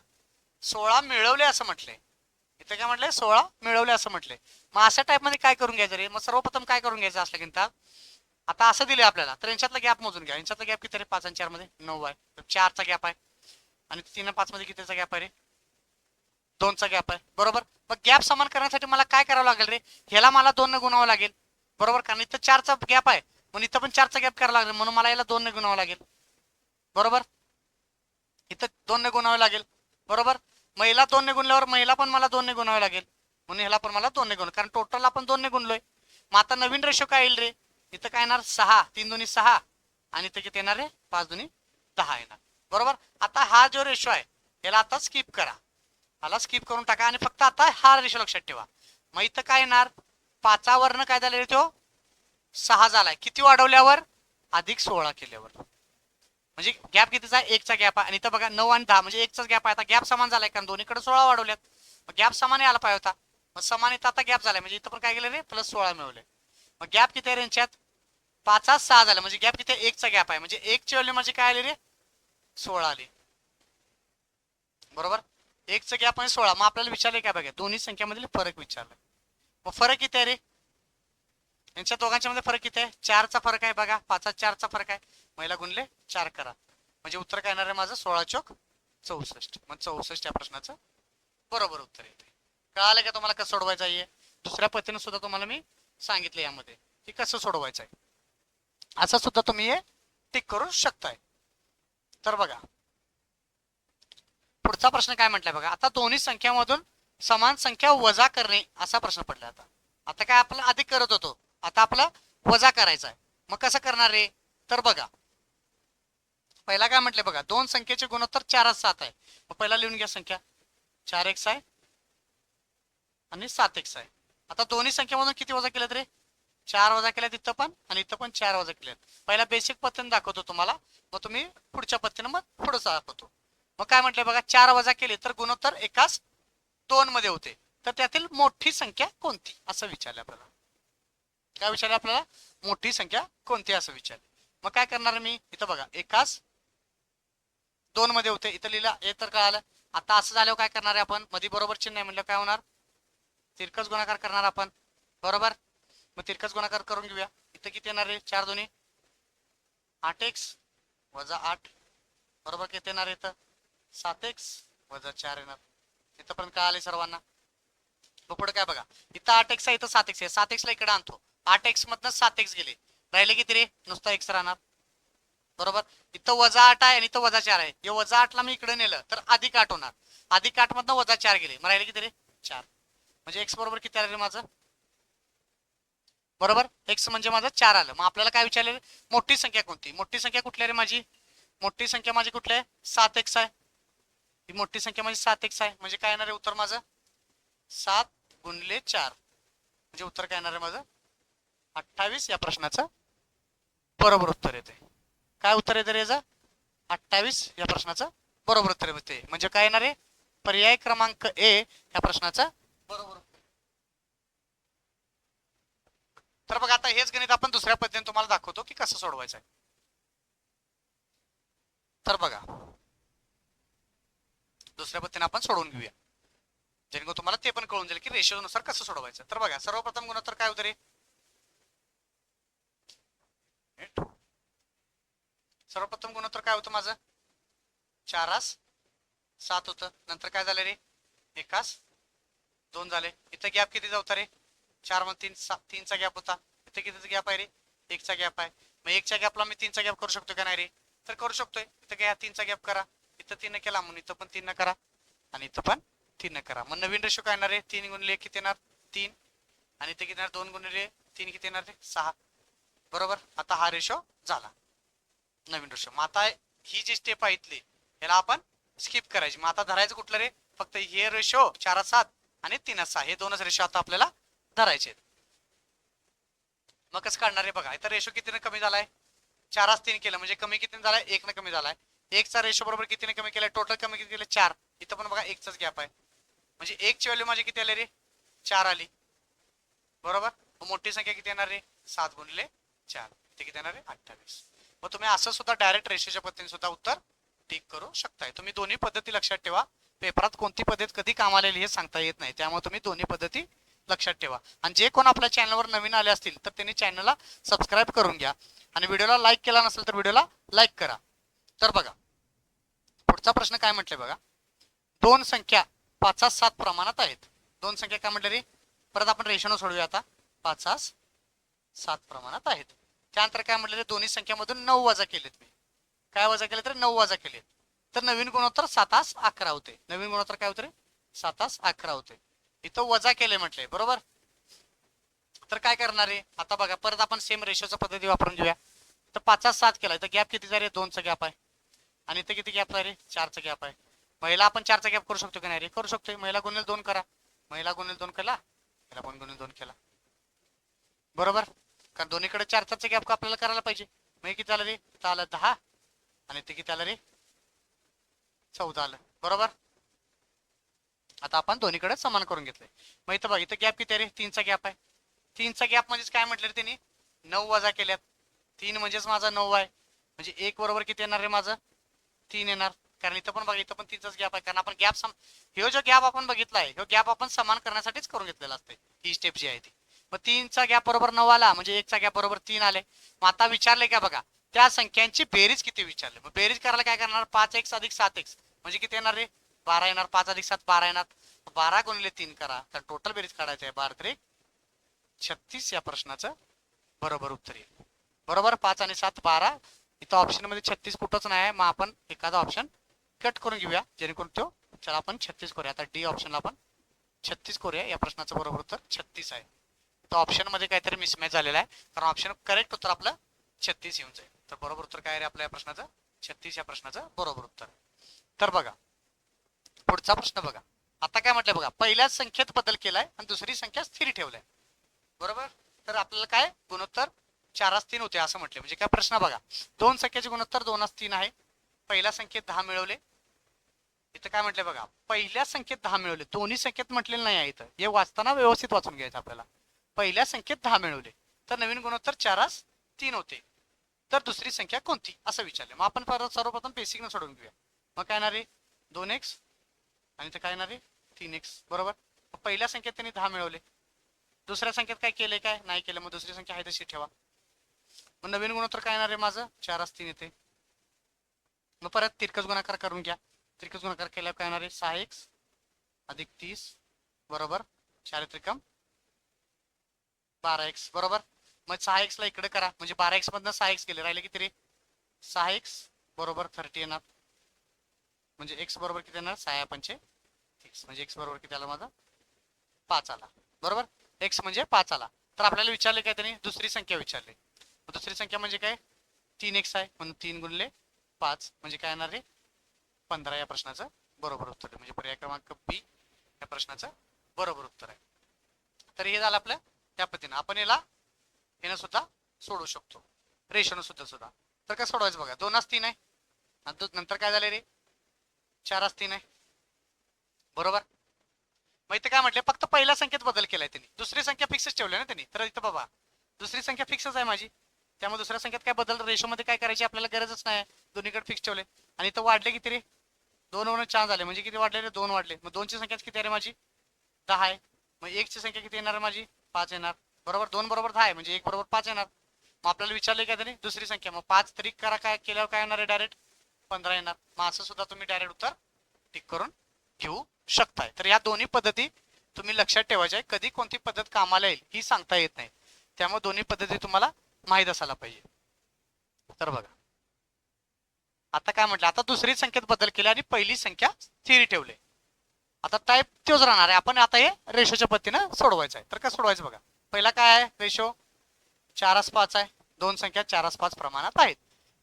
16 मिळवले असं म्हटलंय. इथं काय म्हटलंय 16 मिळवले असं म्हटलंय. मग अशा टाइप मध्ये काय करून घ्यायचं रे. मग सर्वप्रथम काय करून घ्यायचं असलं की आता असं दिले आपल्याला तर यांच्यातला गॅप मोजून घ्या. यांच्यातला गॅप किती रे 5 आणि 4 मध्ये 9 आहे. 4चा गॅप आहे आणि 3 आणि 5 मध्ये कितीचा गॅप आहे रे 2चा गॅप आहे बरोबर. मग गॅप समान करण्यासाठी मला काय करावं लागेल रे. ह्याला मला 2 ने गुणावं लागेल बरोबर कारण इथं 4चा गॅप आहे म्हणून इथं पण 4चा गॅप करावा लागेल म्हणून मला याला 2 ने गुणावं लागेल बरोबर. इथं 2 ने गुणावे लागेल बरोबर. महिला 2 ने गुणल्यावर महिला पण मला 2 ने गुणावे लागेल म्हणून ह्याला पण मला 2 ने गुण कारण टोटल आपण 2 ने गुणलोय. मग आता नवीन रेशो काय येईल रे. इथं काय येणार 6 3 दुनी 6 आणि इथं किती येणार रे 5 दुनी 10 येणार बरोबर. आता हा जो रेशो आहे याला आता स्किप करा. ह्याला स्किप करून टाका आणि फक्त आता हा रेशो लक्षात ठेवा. मग इथं काय येणार 5 वरनं काय झालं रे तो 6 झालाय. किती वाढवल्यावर अधिक 16 केल्यावर म्हणजे गॅप कितीचा 1चा गॅप आहे आणि इथं बघा 9 आणि 10 म्हणजे 1चाच गॅप आहे. आता गॅप समान झालाय कारण दोन्हीकडे 16 वाढवल्यात. मग गॅप समान यायला पाहिजे होता. मग समान इथं आता गॅप झालाय म्हणजे इथं पण काय केलं रे +16 मिळवले. मग गॅप किती आहे यांच्यात 5-6 झालं म्हणजे गॅप किती 1चा गॅप आहे म्हणजे 1ची व्हॅल्यू म्हणजे काय आली रे 16 आली बरोबर. 1चा गॅप आणि 16. मग आपल्याला विचारले काय बघा दोन्ही संख्यामधील फरक विचारलाय. मग फरक किती आहे रे यांच्या दोघांच्या मध्ये फरक किती आहे 4चा फरक आहे बघा 5 4चा फरक आहे. महिला गुणले 4 करा म्हणजे उत्तर काय येणार आहे माझं 16 चौक 64. मग 64 या प्रश्नाचं बरोबर उत्तर येते. कळालं का तुम्हाला कसं सोडवायचं आहे. दुसऱ्या पद्धतीने सुद्धा तुम्हाला मी सांगितलं यामध्ये की कसं सोडवायचं आहे. असं सुद्धा तुम्ही हे टिक करू शकताय. तर बघा पुढचा प्रश्न काय म्हटलाय बघा. आता दोन्ही संख्यामधून समान संख्या वजा करणे असा प्रश्न पडला. आता आता काय आपलं अधिक करत होतो आता आपला वजा करायचा आहे. मग कसं करणार रे तर बघा पहिला काय म्हटलं बघा दोन संख्येचे गुणोत्तर 4-7 आहे. मग पहिला लिहून घ्या संख्या 4x आहे आणि 7x आहे. आता दोन्ही संख्येमधून किती वजा केलेत रे 4 वजा केल्यात इथं पण आणि इथं पण 4 वजा केलेत. पहिला बेसिक पद्धतीने दाखवतो तुम्हाला मग तुम्ही पुढच्या पद्धतीने मग पुढे दाखवतो. मग काय म्हटलंय बघा 4 वजा केले तर गुणोत्तर एकाच 2 मध्ये होते. तर त्यातील मोठी संख्या कोणती असं विचारलं आपल्याला. काय विचारलं आपल्याला मोठी संख्या कोणती असं विचारलं. मग काय करणार मी इथं बघा एकाच 2 मध्ये होते इथं लिहिला हे तर कळालं. आता असं झाल्यावर काय करणार आहे आपण मध्ये बरोबर चिन्ह आहे म्हणलं काय होणार तिरकस गुणाकार करणार आपण बरोबर. मग तिरकस गुणाकार करून घेऊया. इथं किती येणार आहे 4 दुनी 8x वजा 8 बरोबर किती येणार इथं 7x वजा 4 येणार. इथं पण काय आले सर्वांना. पुढे काय बघा इथं 8x आहे इथं 7x आहे 7x ला इकडे आणतो 8x मधनं 7x गेले राहिले किती रे नुसता x राहणार बरोबर. इथं वजा 8 आहे आणि इथं वजा 4 आहे. हे वजा 8 ला मी इकडे नेलं तर अधिक 8 होणार. अधिक 8 मधनं वजा 4 गेले मग राहिले किती रे 4 म्हणजे x बरोबर किती आलं रे माझं बरोबर. x म्हणजे माझं 4 आलं. मग आपल्याला काय विचारले मोठी संख्या कोणती. मोठी संख्या कुठली आहे रे माझी मोठी संख्या माझी कुठली आहे 7x आहे. ही मोठी संख्या माझी 7x आहे म्हणजे काय येणार आहे उत्तर माझं 7 गुणिले 4 म्हणजे उत्तर काय येणार आहे माझं 28 या प्रश्नाचं बरोबर उत्तर येते. काय उत्तर येते रे याचं 28 या प्रश्नाचं बरोबर उत्तर येते. म्हणजे काय येणार आहे पर्याय क्रमांक ए या प्रश्नाचं बरोबर उत्तर. तर बघा आता हेच गणित आपण दुसऱ्या पद्धतीने तुम्हाला दाखवतो की कसं सोडवायचं आहे. तर बघा दुसऱ्या पद्धतीने आपण सोडवून घेऊया जेणेकरून तुम्हाला ते पण कळून जाईल की रेशो नुसार कसं सोडवायचं. तर बघा सर्वप्रथम गुणोत्तर काय होतं रे सर्वप्रथम गुणोत्तर काय होतं माझं 4-7 होतं. नंतर काय झालं रे 1-2 झाले. इथं गॅप किती होता रे 4 मध्ये 3चा गॅप होता. इथं कितीचा गॅप आहे रे 1चा गॅप आहे. मग 1च्या गॅपला मी 3चा गॅप करू शकतो का नाही रे तर करू शकतोय. इथं काय 3चा गॅप करा इथं 3 केला म्हणून इथं पण 3 करा आणि इथं पण 3 करा. मग नवीन रेशो काय येणार रे 3 गुणिले किती येणार 3 आणि इथे किती येणार 2 गुणिले 3 किती येणार रे 6 बरोबर. आता हा रेशो झाला नवीन रेशो. मग आता ही जी स्टेप आहे इथली याला आपण स्किप करायची. मग आता धरायचं कुठलं रे फक्त हे रेशो 4-7 आणि 3-6 हे दोनच रेशो आता आपल्याला धरायचे. मग कसं काढणार आहे बघा इथं रेशो कितीने कमी झालाय 4-3 केलं म्हणजे कमी किती झालाय 1 ने कमी झालाय. 1चा रेशो बरोबर कितीने कमी केलाय टोटल कमी किती केलं 4. इथं पण बघा 1चाच गॅप आहे म्हणजे 1ची व्हॅल्यू माझी किती आली रे 4 आली बरोबर. मोठी संख्या किती येणार रे 7 गुणिले 4 ते किती येणार रे 28. मग तुम्ही असं सुद्धा डायरेक्ट रेशोच्या पद्धतीने सुद्धा उत्तर टिक करू शकताय. तुम्ही दोन्ही पद्धती लक्षात ठेवा. पेपरात कोणती पद्धत कधी कामाला येईल हे सांगता येत नाही, त्यामुळे तुम्ही दोन्ही पद्धती लक्षात ठेवा. आणि जे कोण आपल्या चॅनलवर नवीन आले असतील तर त्यांनी चॅनलला सबस्क्राईब करून घ्या आणि व्हिडिओला लाईक केला नसेल तर व्हिडिओला लाईक करा. तर बघा पुढचा प्रश्न काय म्हटलंय बघा. दोन संख्या 5-7 प्रमाणात आहेत. दोन संख्या काय म्हटलं रे, परत आपण रेशोनं सोडूया आता. 5-7 प्रमाणात आहेत. त्यानंतर काय म्हटलं रे, दोन्ही संख्यामधून 9 वजा केलेत मी. काय वजा केले तर 9 वजा केलेत. तर नवीन गुणोत्तर 7-11 होते. नवीन गुणोत्तर काय होते रे 7-11 होते. इथं वजा केले म्हटले बरोबर. तर काय करणार आहे आता बघा, परत आपण सेम रेशोचा पद्धती वापरून घेऊया. तर 5-7 केलाय तर गॅप कितीचा रे 2चा गॅप आहे. आणि इथं किती गॅप आहे रे 4चा गॅप आहे. महिला आपण 4चा गॅप करू शकतो की नाही रे, करू शकतोय. महिला गुणिले 2 करा. महिला गुणिले 2 केला, महिला पण गुणिले 2 केला बरोबर. कारण दोन्हीकडे 4-4चा गॅप आपल्याला करायला पाहिजे. मग किती आलं रे, इथं आलं 10 आणि ते किती आलं रे 14 आलं बरोबर. आता आपण दोन्हीकडे समान करून घेतलंय. मग इथं बघ, इथं गॅप किती आहे रे 3चा गॅप आहे. 3चा गॅप म्हणजेच काय म्हटलं रे त्यांनी 9 वजा केल्यात. 3 म्हणजेच माझा 9 आहे. म्हणजे 1 बरोबर किती येणार रे माझं 3 येणार. कारण इथं पण बघा, इथं पण 3चाच गॅप आहे. कारण आपण गॅप हे जो गॅप आपण बघितला आहे, गॅप आपण समान करण्यासाठीच करून घेतलेला असते. ही स्टेप जी आहे ती. मग 3चा गॅप बरोबर 9 आला म्हणजे 1चा गॅप बरोबर 3 आले. मग आता विचारले का बघा, त्या संख्यांची बेरीज किती विचारले. मग बेरीज करायला काय करणार, 5x अधिक 7x म्हणजे किती येणार रे 12 येणार. 5 अधिक 7 12 येणार. 12 गुणिले 3 करा, तर टोटल बेरीज काढायचं आहे 12-36 या प्रश्नाचं बरोबर उत्तर येईल बरोबर. 5 आणि 7 12. इथं ऑप्शन मध्ये 36 कुठंच नाही आहे. मग आपण एखादा ऑप्शन कट करून घेऊया जेणेकरून तो, चला आपण 36 करूया. आता डी ऑप्शनला आपण 36 करूया. या प्रश्नाचं बरोबर उत्तर 36 आहे. तर ऑप्शन मध्ये काहीतरी मिसमॅच झालेला आहे, कारण ऑप्शन करेक्ट उत्तर आपलं 36 येऊन जाईल. तर बरोबर उत्तर काय रे आपल्या या प्रश्नाचं 36 या प्रश्नाचं बरोबर उत्तर. तर बघा पुढचा प्रश्न बघा. आता काय म्हटलंय बघा, पहिल्या संख्येत बदल केलाय आणि दुसरी संख्या स्थिर ठेवलाय बरोबर. तर आपल्याला काय गुणोत्तर 4-3 होते असं म्हटले. म्हणजे काय प्रश्न बघा, दोन संख्येचे गुणोत्तर 2-3 आहे. पहिल्या संख्येत 10 मिळवले. इथं काय म्हटलंय बघा, पहिल्या संख्येत 10 मिळवले. दोन्ही संख्येत म्हटलेलं नाही आहे. इथं हे वाचताना व्यवस्थित वाचून घ्यायचं आपल्याला. पहिल्या संख्येत 10 मिळवले तर नवीन गुणोत्तर 4-3 होते. तर दुसरी संख्या कोणती असं विचारले. मग आपण परत सर्वप्रथम बेसिक न सोडून घेऊया. मग काय येणार आहे 2x आणि इथं काय येणार आहे 3x बरोबर. पहिल्या संख्येत त्यांनी 10 मिळवले. दुसऱ्या संख्येत काय केले काय नाही केलं, मग दुसरी संख्या आहे तशी ठेवा. मग नवीन गुणोत्तर काय येणार आहे माझं 4-3 येते. मग परत तिरकस गुणाकार करून घ्या. तिरकस गुणाकार केल्यावर काय येणार आहे 6x अधिक 30 बरोबर 4-3 12x बरोबर. मग 6x ला इकडे करा म्हणजे 12x मधनं 6x गेले, राहिले किती रे 6x बरोबर 30 येणार. म्हणजे x बरोबर किती येणार 6-5-30 म्हणजे x बरोबर किती आला माझा 5 आला बरोबर. x म्हणजे 5 आला. तर आपल्याला विचारले काय त्यांनी दुसरी संख्या विचारली. दुसरी संख्या म्हणजे काय 3x आहे म्हणून 3 गुणिले 5 म्हणजे काय येणार रे 15 या प्रश्नाचं बरोबर उत्तर आहे. म्हणजे पर्याय क्रमांक बी या प्रश्नाचं बरोबर उत्तर आहे. तर हे झालं आपलं त्या पद्धतीने. आपण याला यानं सुद्धा सोडू शकतो, रेशोनं सुद्धा. तर काय सोडवायचं बघा, 2-3 आहे नंतर काय झाले रे 4-3 आहे बरोबर. मग इथं काय म्हटलं फक्त पहिल्या संख्येत बदल केलाय त्यांनी, दुसरी संख्या फिक्सच ठेवली ना त्यांनी. तर इथं बाबा दुसरी संख्या फिक्सच आहे माझी, त्यामुळे दुसऱ्या संख्येत काय बदल रेशोमध्ये काय करायची आपल्याला गरजच नाही. दोन्हीकडे फिक्स ठेवले. आणि इथं वाढले किती रे 2 वरून 4 झाले म्हणजे किती वाढले रे 2 वाढले. मग 2ची संख्या किती आहे रे माझी 10 आहे. मग 1ची संख्या किती येणार माझी 5 येणार बरोबर. 2 बरोबर 10 आहे म्हणजे 1 बरोबर 5 येणार. मग आपल्याला विचारले काय त्यांनी दुसरी संख्या, मग 5 तरी करा काय केल्यावर काय येणार आहे डायरेक्ट 15 येणार. मग असं सुद्धा तुम्ही डायरेक्ट उत्तर टिक करून घेऊ शकताय. तर या दोन्ही पद्धती तुम्ही लक्षात ठेवायच्या. कधी कोणती पद्धत कामाला येईल ही सांगता येत नाही, त्यामुळे दोन्ही पद्धती तुम्हाला माहीत असायला पाहिजे. तर बघा आता काय म्हटलं, आता दुसरी संख्येत बदल केले आणि पहिली संख्या स्थिर ठेवले. आता टाईप तोच राहणार आहे. आपण आता हे रेशोच्या पद्धतीनं सोडवायचं आहे. तर काय सोडवायचं बघा, पहिला काय आहे रेशो 4-5 आहे. दोन संख्या 4-5 प्रमाणात आहेत.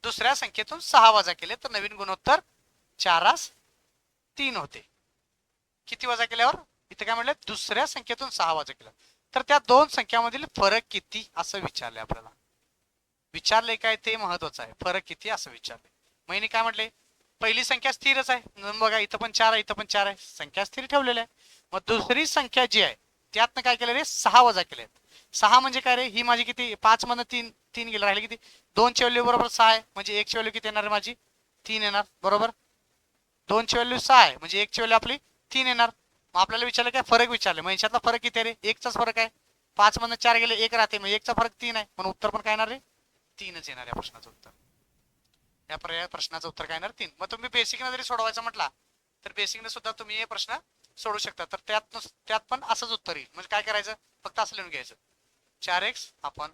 दुसऱ्या संख्येतून 6 वजा केले तर नवीन गुणोत्तर 4-3 होते. किती वजा केल्यावर इथे काय म्हटलं दुसऱ्या संख्येतून 6 वजा केलं तर त्या दोन संख्यामधील फरक किती असं विचारले आपल्याला. विचारले काय ते महत्वाचं आहे, फरक किती असं विचारले. महिने काय म्हटले पहिली संख्या स्थिरच आहे म्हणून बघा इथं पण 4 आहे इथं पण 4 आहे, संख्या स्थिर ठेवलेल्या आहे. मग दुसरी संख्या जी आहे त्यातनं काय केलं रे 6 वजा केले. 6 म्हणजे काय रे, ही माझी किती 5 मधनं 3 3 गेलं, राहिले किती 2 ची व्हॅल्यू बरोबर 6 आहे, म्हणजे 1 ची व्हॅल्यू किती येणार आहे माझी 3 येणार बरोबर. 2 ची व्हॅल्यू 6 आहे म्हणजे 1 ची व्हॅल्यू आपली 3 येणार. मग आपल्याला विचारलं काय फरक विचारलं, मग याच्यातला फरक किती आहे रे, 1चाच फरक आहे. 5 मधनं 4 गेले 1 राहते, मग 1चा फरक 3 आहे, म्हणून उत्तर पण काय येणार रे 3च येणार या प्रश्नाचं उत्तर. या पर्याय प्रश्नाचं उत्तर काय येणार 3. मग तुम्ही बेसिकने जरी सोडवायचा म्हटला तर बेसिकने सुद्धा तुम्ही हे प्रश्न सोडू शकता. तर त्यात पण असंच उत्तर येईल. म्हणजे काय करायचं, फक्त असं लिहून घ्यायचं 4x आपण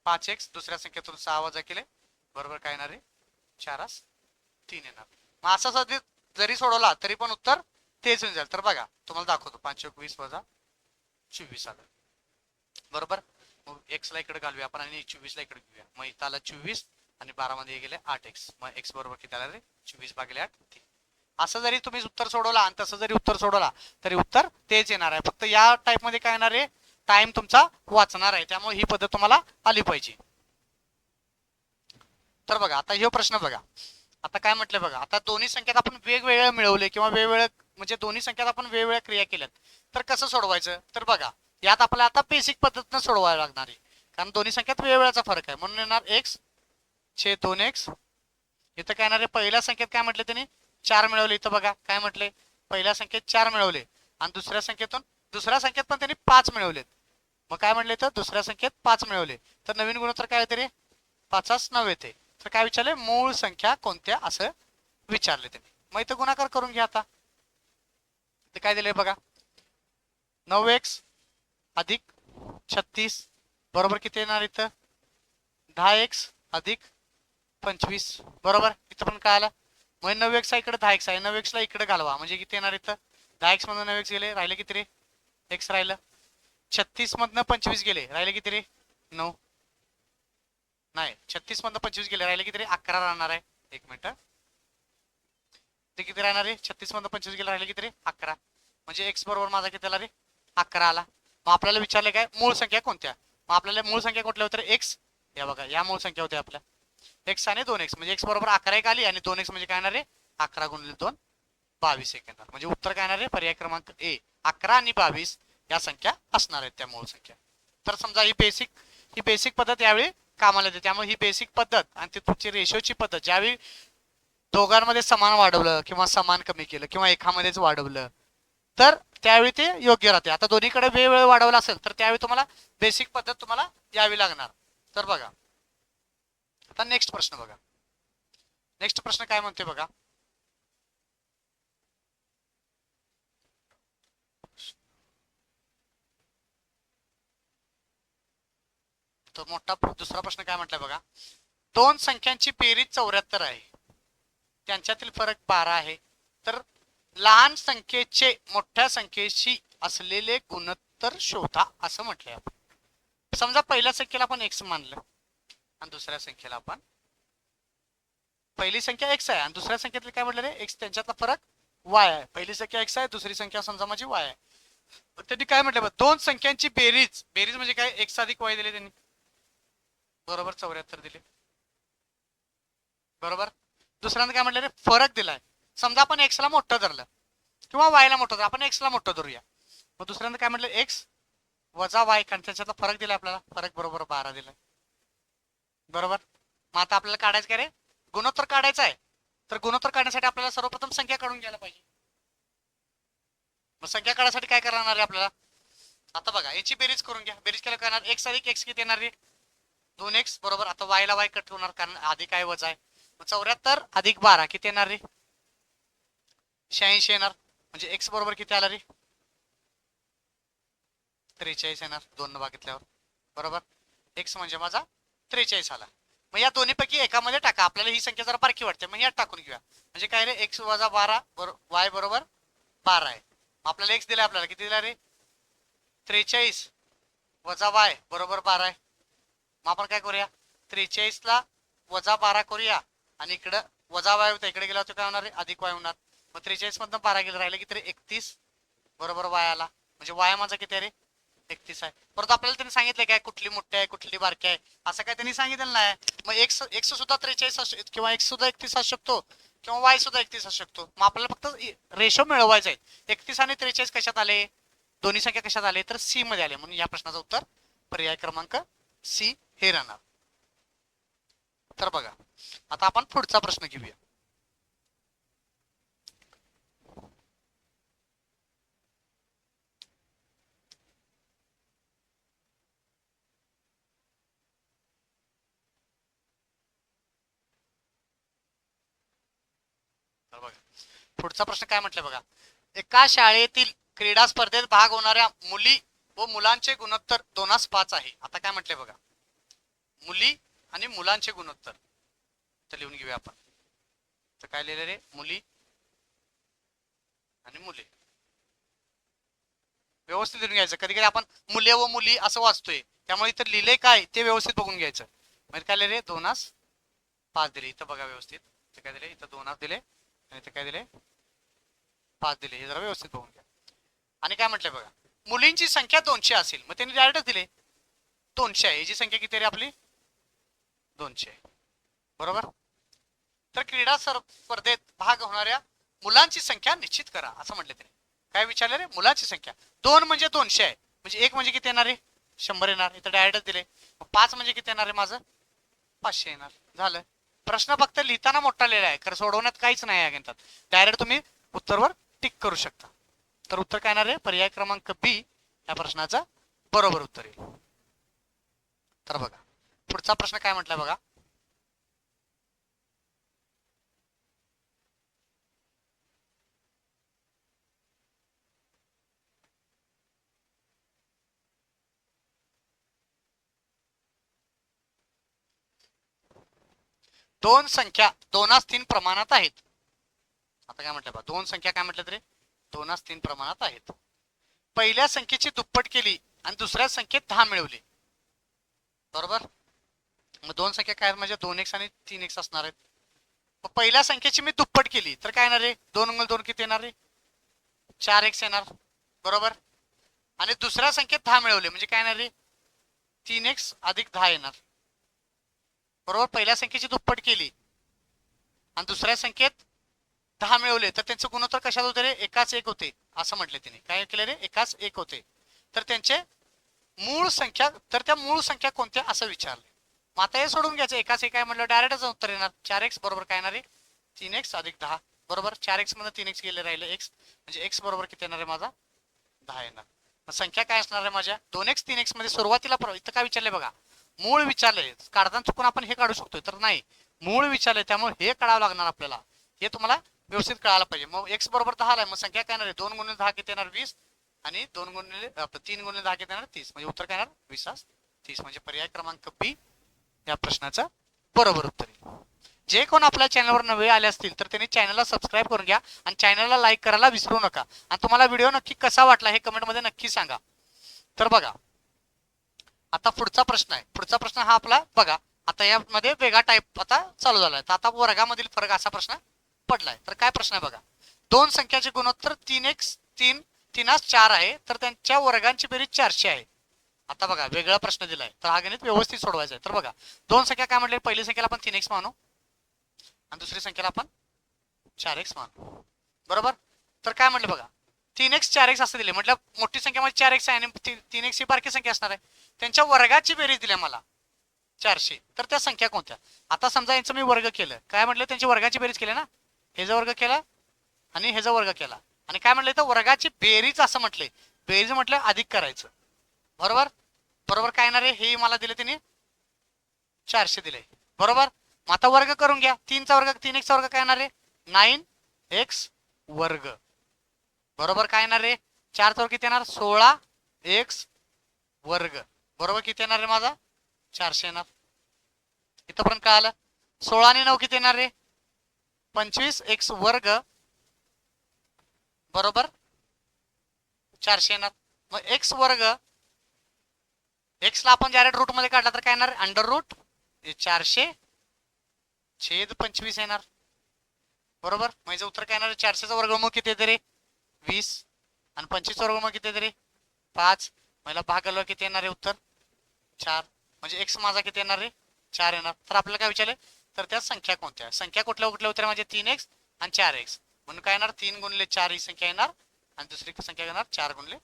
5x दुसऱ्या संख्येतून 6 वजा केले बरोबर काय येणार आहे 4 3 येणार. मग असं जरी सोडवला तरी पण उत्तर तेच येऊन जाईल. तर बघा तुम्हाला दाखवतो 5 × 20 = 24 आलं बरोबर. मग x ला इकडे घालूया आपण आणि 24 ला इकडे घेऊया. मग इथं आला 24 आणि 12 मध्ये गेले 8x. मग x बरोबर किती आला रे 24/8. असं जरी तुम्ही उत्तर सोडवला आणि तसं जरी उत्तर सोडवला तरी उत्तर तेच येणार आहे. फक्त या टाइप मध्ये काय येणार आहे, टाइम तुमचा वाचणार आहे. त्यामुळे ही पद्धत तुम्हाला आली पाहिजे. तर बघा आता हे प्रश्न बघा, आता काय म्हटलं बघा, आता दोन्ही संख्यात आपण वेगवेगळे मिळवले किंवा वेगवेगळे म्हणजे दोन्ही संख्यात आपण वेगवेगळ्या क्रिया केल्यात, तर कसं सोडवायचं. तर बघा यात आपल्याला आता बेसिक पद्धतीनं सोडवायला लागणार आहे, कारण दोन्ही संख्यात वेगवेगळ्याचा फरक आहे. म्हणून येणार x/2x. इथं काय येणार आहे, पहिल्या संख्येत काय म्हटले त्यांनी 4 मिळवले. इथं बघा काय म्हटले, पहिल्या संख्येत 4 मिळवले आणि दुसऱ्या संख्येत पण त्यांनी 5 मिळवलेत. मग काय म्हटले तर दुसऱ्या संख्येत 5 मिळवले, तर नवीन गुणोत्तर काय येते रे 5/9 येते. तर काय विचारले, मूळ संख्या कोणत्या असं विचारले त्यांनी. मग इथं गुणाकार करून घ्या. आता ते काय दिले बघा, 9x अधिक 36 बरोबर किती येणार इथं 10x अधिक 25 बरोबर. इथं पण काय आलं, मग 9x इकडे 10x आहे, 9x ला इकडे घालवा म्हणजे किती येणार इथं 10x मधून 9x गेले राहिले किती रे x राहिलं. 36 मधनं 25 गेले राहिले किती रे 9. नाही 36 मधनं 25 गेले राहिले किती रे 11 राहणार आहे. एक मिनिट, ते किती राहणार आहे 36 मधनं 25 गेले राहिले किती रे 11, म्हणजे x बरोबर माझा किती आला रे 11 आला. मग आपल्याला विचारले काय मूळ संख्या कोणत्या, मग आपल्याला मूळ संख्या कुठल्या होत्या रे x. या बघा या मूळ संख्या होत्या आपल्या x आणि 2x, म्हणजे x बरोबर 11 एक आली आणि 2x म्हणजे काय येणार रे 11 × 2 22 एक येणार. म्हणजे उत्तर काय येणार आहे पर्याय क्रमांक ए 11 आणि 22 या संख्या असणार आहेत त्या मूळ संख्या. तर समजा ही बेसिक पद्धत यावेळी कामाला येते. त्यामुळे ही बेसिक पद्धत आणि ती तुमची रेशोची पद्धत ज्यावेळी दोघांमध्ये समान वाढवलं किंवा समान कमी केलं किंवा एकामध्येच वाढवलं तर त्यावेळी ते योग्य राहते. आता दोन्हीकडे वेगवेगळं वाढवलं असेल तर त्यावेळी तुम्हाला बेसिक पद्धत तुम्हाला यावी लागणार. तर बघा आता नेक्स्ट प्रश्न बघा, नेक्स्ट प्रश्न काय म्हणते बघा, तो मोठा दुसरा प्रश्न काय म्हटलाय बघा, दोन संख्यांची बेरीज 74 आहे, त्यांच्यातील फरक 12 आहे, तर लहान संख्येचे मोठ्या संख्येशी असलेले गुणोत्तर शोधा असं म्हटलंय आपण. समजा पहिल्या संख्येला आपण x मानलं आणि दुसऱ्या संख्येला आपण, पहिली संख्या x आहे आणि दुसऱ्या संख्येतले काय म्हटलं रे x, त्यांच्यातला फरक y आहे. पहिली संख्या x आहे, दुसरी संख्या समजा माझी y आहे. त्यांनी काय म्हटलं दोन संख्यांची बेरीज म्हणजे काय x अधिक y दिले त्यांनी बरोबर 74 दिले बरोबर. दुसऱ्यांदा काय म्हटलं रे फरक दिलाय, समजा आपण x ला मोठं धरलं किंवा y ला मोठं धरलं, आपण x ला मोठं धरूया. मग दुसऱ्यांदा काय म्हटलं x वजा y, कारण त्याच्यातला फरक दिला आपल्याला, फरक बरोबर 12 दिलाय बरोबर. मग आता आपल्याला काढायचं काय रे गुणोत्तर काढायचं आहे. तर गुणोत्तर काढण्यासाठी आपल्याला सर्वप्रथम संख्या काढून घ्यायला पाहिजे. मग संख्या काढण्यासाठी काय करणार आहे आपल्याला, आता बघा याची बेरीज करून घ्या. बेरीज केल्यावर काय येणार x अधिक x किती येणार रे 2x बरोबर. आता y ला y कट होणार कारण आधी काय वजा आहे. 74 अधिक 12 किती येणार रे 86 येणार, म्हणजे x बरोबर किती आला रे 43 येणार 2 न भागितल्यावर बरोबर. x म्हणजे माझा 43 आला. मग या दोन्ही पैकी एकामध्ये टाका, आपल्याला ही संख्या जरा बारकी वाटते मग यात टाकून घेऊया. म्हणजे काय रे x वजा 12 y बरोबर 12 आहे. आपल्याला x दिला, आपल्याला किती दिला रे 43 वजा y बरोबर 12 आहे. मग आपण काय करूया 43 ला वजा 12 करूया आणि इकडं वजा y होता, इकडे गेला होता काय होणार रे अधिक y होणार. मग 43 मधनं 12 गेलं राहिले किती रे 31 बरोबर y आला, म्हणजे y माझा किती आहे रे 31 आहे. परत आपल्याला त्यांनी सांगितलं काय कुठली मोठी आहे कुठली बारकी आहे असं काय त्यांनी सांगितलं नाही. मग x सुद्धा 43 किंवा x सुद्धा 31 असू शकतो किंवा y सुद्धा 31 असू शकतो. मग आपल्याला फक्त रेशो मिळवायचा आहे. 31 आणि 43 कशात आले, दोन्ही संख्या कशात आले तर c मध्ये आले, म्हणून या प्रश्नाचं उत्तर पर्याय क्रमांक सी हे राहणार. तर बघा आता आपण पुढचा प्रश्न घेऊया. तर बघा पुढचा प्रश्न काय म्हटलं बघा. एका शाळेतील क्रीडा स्पर्धेत भाग होणाऱ्या मुली व मुलांचे गुणोत्तर 2:5 आहे. आता काय म्हटले बघा, मुली आणि मुलांचे गुणोत्तर. तर लिहून घेऊया आपण. तर काय लिहिले रे, मुली आणि मुले. व्यवस्थित लिहून घ्यायचं. कधी कधी आपण मुले व मुली असं वाचतोय, त्यामुळे इथं लिहिले काय ते व्यवस्थित बघून घ्यायचं. म्हणजे काय लिहिले 2:5 दिले. इथं बघा व्यवस्थित. इथं काय दिले, इथं 2 दिले आणि इथं काय दिले 5 दिले. हे जरा व्यवस्थित बघून घ्या. आणि काय म्हटलंय बघा, मुलींची संख्या 200 असेल. मग त्यांनी डायरेक्ट दिले 200 आहे. याची संख्या किती रे आपली 200 आहे. बरोबर. तर क्रीडा स्पर्धेत भाग होणाऱ्या मुलांची संख्या निश्चित करा असं म्हटलं त्याने. काय विचारलं रे, मुलांची संख्या. 2 म्हणजे 200 आहे. म्हणजे 1 म्हणजे किती येणार रे, 100 येणार. इथं डायरेक्ट दिले. 5 म्हणजे किती येणार रे माझं 500 येणार. झालं. प्रश्न फक्त लिहिताना मोठा लिहिला आहे, खरं सोडवण्यात काहीच नाही आहे. डायरेक्ट तुम्ही उत्तरवर टिक करू शकता. तर उत्तर काय येणार आहे, पर्याय क्रमांक बी या प्रश्नाचं बरोबर उत्तर येईल. तर बघा पुढचा प्रश्न काय म्हटलाय बघा. दोन संख्या 2:3 प्रमाणात आहेत. आता काय म्हटलं बघा, दोन संख्या काय म्हटलं तरी 2:3 प्रमाणात आहेत. पहिल्या संख्येची दुप्पट केली आणि दुसऱ्या संख्येत 10 मिळवले. बरोबर. मग दोन संख्या काय म्हणजे 2x आणि 3x असणार आहेत. मग पहिल्या संख्येची मी दुप्पट केली तर काय येणार आहे, 2 किती येणार आहे 4x येणार. बरोबर. आणि दुसऱ्या संख्येत 10 मिळवले म्हणजे काय येणार आहे 3x अधिक 10 येणार. बरोबर. पहिल्या संख्येची दुप्पट केली आणि दुसऱ्या संख्येत 10 मिळवले तर त्यांचे गुणोत्तर कशात होते रे, एकाच एक होते असं म्हटले त्यांनी. काय केलं रे, एकाच एक होते. तर त्यांचे मूळ संख्या, तर त्या मूळ संख्या कोणत्या असं विचारले. मग आता हे सोडून घ्यायचं, एकाच एक आहे म्हटलं डायरेक्टच उत्तर येणार 4x. बरोबर. काय येणार आहे 3x अधिक 10. बरोबर. 4x मध्ये 3x गेले राहिले x, म्हणजे x बरोबर किती येणार आहे माझा 10 येणार. मग संख्या काय असणार आहे माझ्या 2x 3x मध्ये सुरुवातीला इथं काय विचारले बघा, मूळ विचारले. काढताना चुकून आपण हे काढू शकतोय तर नाही, मूळ विचारले त्यामुळे हे काढावं लागणार आपल्याला. हे तुम्हाला व्यवस्थित कळायला पाहिजे. मग x बरोबर 10 आहे. मग संख्या काय येणार आहे 2 गुणिले 10 किती येणार 20 आणि 3 गुणिले 10 किती येणार 30. म्हणजे उत्तर काय येणार 20:30. म्हणजे पर्याय क्रमांक बी या प्रश्नाचं बरोबर उत्तर येईल. जे कोण आपल्या चॅनलवर नवे आले असतील तर त्यांनी चॅनलला सबस्क्राईब करून घ्या आणि चॅनलला लाईक करायला विसरू नका. आणि तुम्हाला व्हिडिओ नक्की कसा वाटला हे कमेंटमध्ये नक्की सांगा. तर बघा आता पुढचा प्रश्न आहे. पुढचा प्रश्न हा आपला बघा, आता यामध्ये वेगळा टाईप आता चालू झालाय. तर आता वर्गामधील फरक असा प्रश्न पडलाय. तर काय प्रश्न आहे बघा, दोन संख्याचे गुणोत्तर 3x 3:4 आहे तर त्यांच्या वर्गांची बेरीज 400 आहे. आता बघा वेगळा प्रश्न दिलाय, तर हा गणित व्यवस्थित सोडवायचा आहे. तर बघा दोन संख्या काय म्हटले, पहिली संख्याला आपण 3x मानू आणि दुसरी संख्याला आपण 4x मानू. बरोबर. तर काय म्हटलं बघा 3x 4x असं दिले, म्हटलं मोठी संख्या मध्ये 4x आहे आणि 3x ही बारकी संख्या असणार आहे. त्यांच्या वर्गाची बेरीज दिली मला 400. तर त्या संख्या कोणत्या. आता समजा यांचं मी वर्ग केलं, काय म्हटलं त्यांची वर्गाची बेरीज केली ना, ह्याचा वर्ग केला आणि ह्याचा वर्ग केला आणि काय म्हटलं तर वर्गाची बेरीज असं म्हटले. बेरीज म्हटलं अधिक करायचं. बरोबर. बरोबर. काय येणार आहे हे मला दिले त्यांनी 400 दिले. बरोबर. मग आता वर्ग करून घ्या. 3चा वर्ग 3x चा वर्ग काय येणार आहे 9x वर्ग. बरोबर. काय येणार आहे 4चा वर्ग किती येणार 16x वर्ग. बरोबर. किती येणार आहे माझा 400 येणार. इथपर्यंत काय आलं. 16 आणि 9 किती येणार आहे 25x वर्ग बरोबर 400 येणार. मग x वर्ग, x ला आपण डायरेक्ट रूट मध्ये काढला तर काय येणार अंडर रूट 400/25 येणार. बरोबर. म्हणजे उत्तर काय येणार 400चा वर्गमूळ किती येते रे 20 आणि 25चा वर्गमूळ किती येते रे 5. मला भागाला किती येणार आहे उत्तर 4. म्हणजे x माझा किती येणार रे 4 येणार. तर आपल्याला काय विचारले, तर त्या संख्या कोणत्या, संख्या कुठल्या कुठल्या होत्या माझे 3x आणि 4x. म्हणून काय येणार 3 गुणिले 4 ही संख्या येणार आणि दुसरी संख्या येणार 4 गुणिले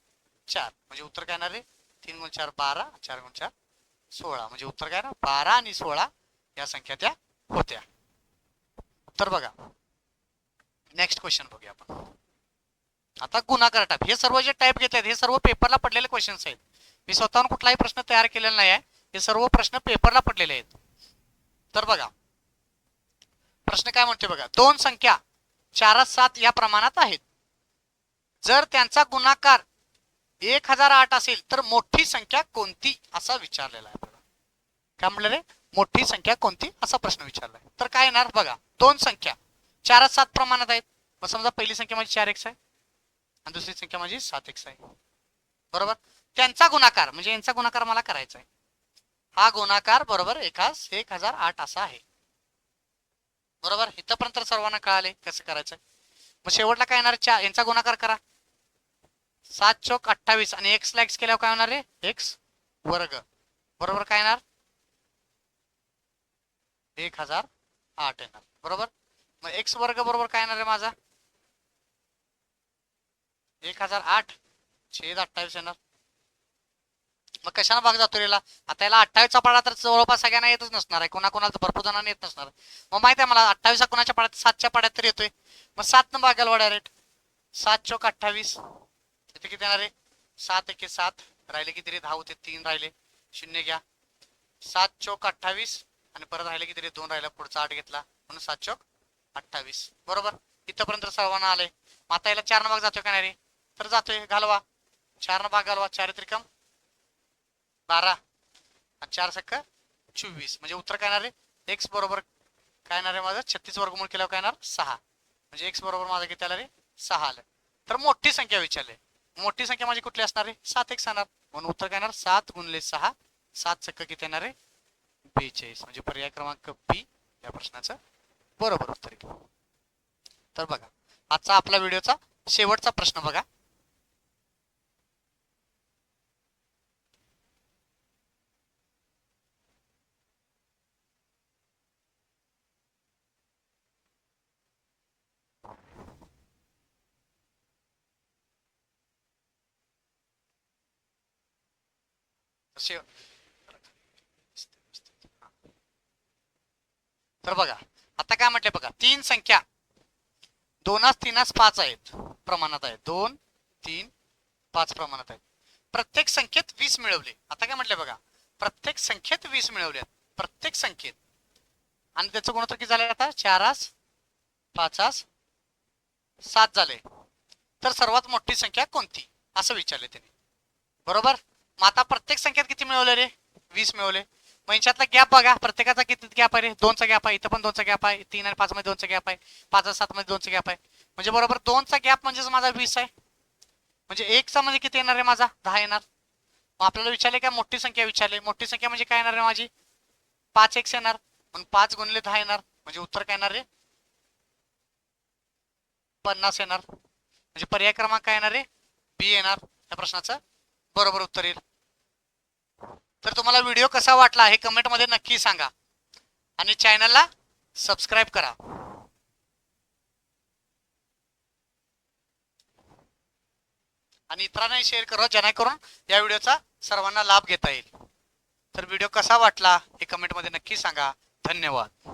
4. म्हणजे उत्तर काय येणार रे 3 गुण 4 12, 4 गुण 4 16. म्हणजे उत्तर काय ना 12 आणि 16 या संख्या त्या होत्या. तर बघा नेक्स्ट क्वेश्चन बघूया आपण. आता गुणाकार टाईप, हे सर्व जे टाईप घेतलेत हे सर्व पेपरला पडलेले क्वेश्चन्स आहेत. मी स्वतःहून कुठलाही प्रश्न तयार केलेला नाही आहे, हे सर्व प्रश्न पेपरला पडलेले आहेत. तर बघा प्रश्न काय म्हणते बघा, दोन संख्या 4, 7 या प्रमाणात आहेत. जर त्यांचा गुणाकार 1008 असेल तर मोठी संख्या कोणती असा विचारलेला आहे. बघा काय म्हटलं रे, मोठी संख्या कोणती असा प्रश्न विचारलाय. तर काय येणार बघा, दोन संख्या 4, 7 प्रमाणात आहेत. मग समजा पहिली संख्या माझी 4x आहे आणि दुसरी संख्या माझी 7x आहे. बरोबर, त्यांचा गुणाकार म्हणजे यांचा गुणाकार मला करायचा आहे. हा गुणाकार बरोबर 1008 असा आहे. बरोबर, इथपर्यंत सर्वांना कळाले कसं करायचं. मग शेवटला काय येणार, यांचा गुणाकार करा. 7 चौक 28 आणि x ला x केल्यावर काय होणार रे, x वर्ग. बरोबर काय येणार 1008 येणार. बरोबर, मग x वर्ग बरोबर काय येणार आहे माझा 1008 छेद 28 येणार. मग कशाने भाग जातो रेला, आता याला 28चा पाडा तर जवळपास सगळ्यांना येतच नसणार आहे, कोणाकोणाला भरपूर जणांना येत नसणार. मग माहिती आहे मला 28 कोणाच्या पाड्यात 7च्या पाड्यात तर येतोय. मग 7 न भागायला डायरेक्ट 7 चौक 28 इथे किती येणार आहे 7 एके 7 राहिले किती रे 10 होते 3 राहिले 0 घ्या 7 चौक 28 आणि परत राहिले किती रे 2 राहिला पुढचा 8 घेतला म्हणून 7 चौक 28. बरोबर, इथपर्यंत सर्वांना आले. मग आता याला 4 न भाग जातोय का नाही रे, तर जातोय. घालवा 4 न भाग घालवा, 4 त्रिकम 12 आणि 4 सक्क 24. म्हणजे उत्तर काय येणार आहे x बरोबर काय येणार आहे माझं 36 वर्गमूळ केल्यावर काय येणार 6. म्हणजे x बरोबर माझं किती आलं रे 6 आलं. तर मोठी संख्या विचारली, मोठी संख्या माझी कुठली असणार आहे 7x येणार. म्हणून उत्तर काय येणार 7 गुणिले 6, 7 सक्क किती येणार आहे 42. म्हणजे पर्याय क्रमांक बी या प्रश्नाचं बरोबर उत्तर आहे. तर बघा आजचा आपला व्हिडिओचा शेवटचा प्रश्न बघा. तर बघा आता काय म्हटलंय बघा, तीन संख्या 2 3 5 आहेत प्रमाणात आहेत. 2 3 5 प्रमाणात आहेत. प्रत्येक संख्येत 20 मिळवले. आता काय म्हटलंय बघा, प्रत्येक संख्येत 20 मिळवले, प्रत्येक संख्येत. आणि त्याचं गुणोत्तर किती झाले आता 4 5 7 झाले. तर सर्वात मोठी संख्या कोणती असं विचारले त्यांनी. बरोबर, मग आता प्रत्येक संख्येत किती मिळवले रे 20 मिळवले. मग यांच्यातला गॅप बघा, प्रत्येकाचा किती गॅप आहे रे 2चा गॅप आहे. इथं पण 2चा गॅप आहे. 3 आणि 5 मध्ये 2चा गॅप आहे. 5 आणि 7 मध्ये 2चा गॅप आहे. म्हणजे बरोबर 2चा गॅप म्हणजेच माझा 20 आहे. म्हणजे 1चा म्हणजे किती येणार आहे माझा 10 येणार. मग आपल्याला विचारले काय मोठी संख्या विचारली, मोठी संख्या म्हणजे काय येणार आहे माझी 5x येणार. म्हणून 5 गुणिले 10 येणार. म्हणजे उत्तर काय येणार रे 50 येणार. म्हणजे पर्याय क्रमांक काय येणार रे बी येणार. या प्रश्नाचं बरोबर उत्तर येईल. तर तुम्हाला व्हिडिओ कसा वाटला हे कमेंट मध्ये नक्की सांगा आणि चॅनलला सबस्क्राईब करा. आणि इतरांनाही शेअर करा जेणेकरून या व्हिडिओचा सर्वांना लाभ घेता येईल. तर व्हिडिओ कसा वाटला हे कमेंट मध्ये नक्की सांगा. धन्यवाद.